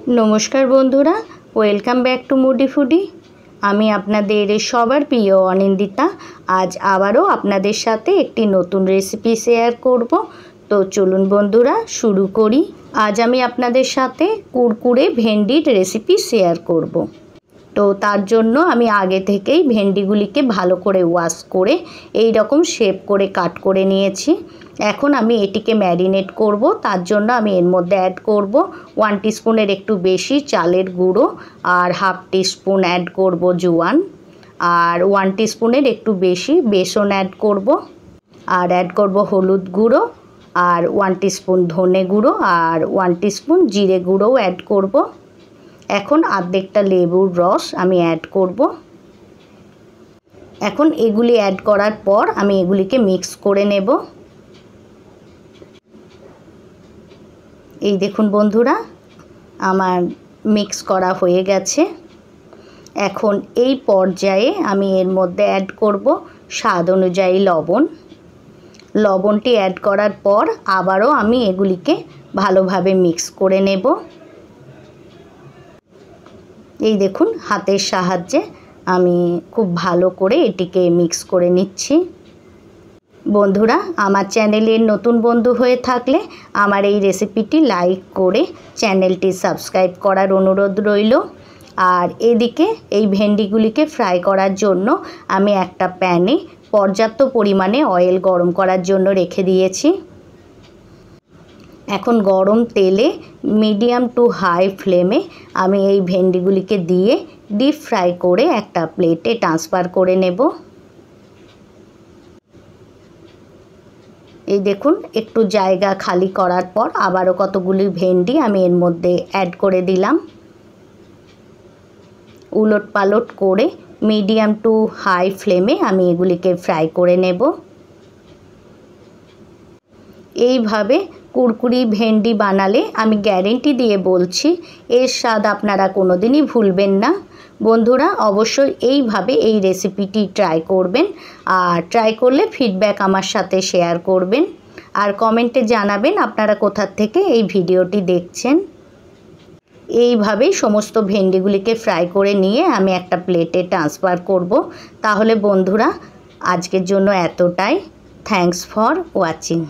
नमस्कार बंधुरा welcome back to मुडी फूडी। आमी आपनादेर सबार प्रिय अनिंदिता आज आबारो आपनादेर साथे एकटी नतून रेसिपि शेयर करब। तो चलुन बंधुरा शुरू करी। आज आमी आपनादेर साथे कुरकुरे भेंडिर रेसिपि शेयर करब। तो तार जोन्नो आमी आगे थेकेई भेंडिगुलिके भालो करे वाश करे एई रकम शेप करे काट करे नियेछि। এখন আমি এটিকে ম্যারিনেট করব। তার জন্য আমি এর মধ্যে অ্যাড করব 1 টিস্পুনের একটু বেশি চালের গুঁড়ো আর হাফ টিস্পুন অ্যাড করব জোয়ান আর 1 টিস্পুনের একটু বেশি বেসন অ্যাড করব আর অ্যাড করব হলুদ গুঁড়ো আর 1 টিস্পুন ধনে গুঁড়ো আর 1 টিস্পুন জিরে গুঁড়োও অ্যাড করব। এখন আর্ধেকটা লেবুর রস আমি অ্যাড করব। এখন এগুলি অ্যাড করার পর আমি এগুলিকে মিক্স করে নেব। এই দেখুন বন্ধুরা আমার মিক্স করা হয়ে গেছে। এখন এই পর্যায়ে আমি এর মধ্যে অ্যাড করব স্বাদ অনুযায়ী লবণ। লবণটি অ্যাড করার পর আবারও আমি এগুলিকে ভালোভাবে মিক্স করে নেব। এই দেখুন হাতের সাহায্যে আমি খুব ভালো করে এটিকে মিক্স করে নিচ্ছি। বন্ধুরা আমার চ্যানেলের নতুন বন্ধু হয়ে থাকলে আমার এই রেসিপিটি লাইক করে চ্যানেলটি সাবস্ক্রাইব করার অনুরোধ রইল। আর এদিকে এই ভেন্ডিগুলিকে ফ্রাই করার জন্য আমি একটা প্যানে পর্যাপ্ত পরিমাণে অয়েল গরম করার জন্য রেখে দিয়েছি। এখন গরম তেলে মিডিয়াম টু হাই ফ্লেমে আমি এই ভেন্ডিগুলিকে দিয়ে ডিপ ফ্রাই করে একটা প্লেটে ট্রান্সফার করে নেব। এই দেখুন একটু জায়গা খালি করার পর আবারও কতগুলি ভেন্ডি আমি এর মধ্যে অ্যাড করে দিলাম। উলট পালট করে মিডিয়াম টু হাই ফ্লেমে আমি এগুলিকে ফ্রাই করে নেব। এইভাবে কুরকুরি ভেন্ডি বানালে আমি গ্যারেন্টি দিয়ে বলছি এর স্বাদ আপনারা কোনোদিনই ভুলবেন না। বন্ধুরা অবশ্যই এইভাবে এই রেসিপিটি ট্রাই করবেন আর ট্রাই করলে ফিডব্যাক আমার সাথে শেয়ার করবেন আর কমেন্টে জানাবেন আপনারা কোথা থেকে এই ভিডিওটি দেখছেন। এইভাবেই সমস্ত ভেন্ডিগুলিকে ফ্রাই করে নিয়ে আমি একটা প্লেটে ট্রান্সফার করব। তাহলে বন্ধুরা আজকের জন্য এতটাই। Thanks for watching.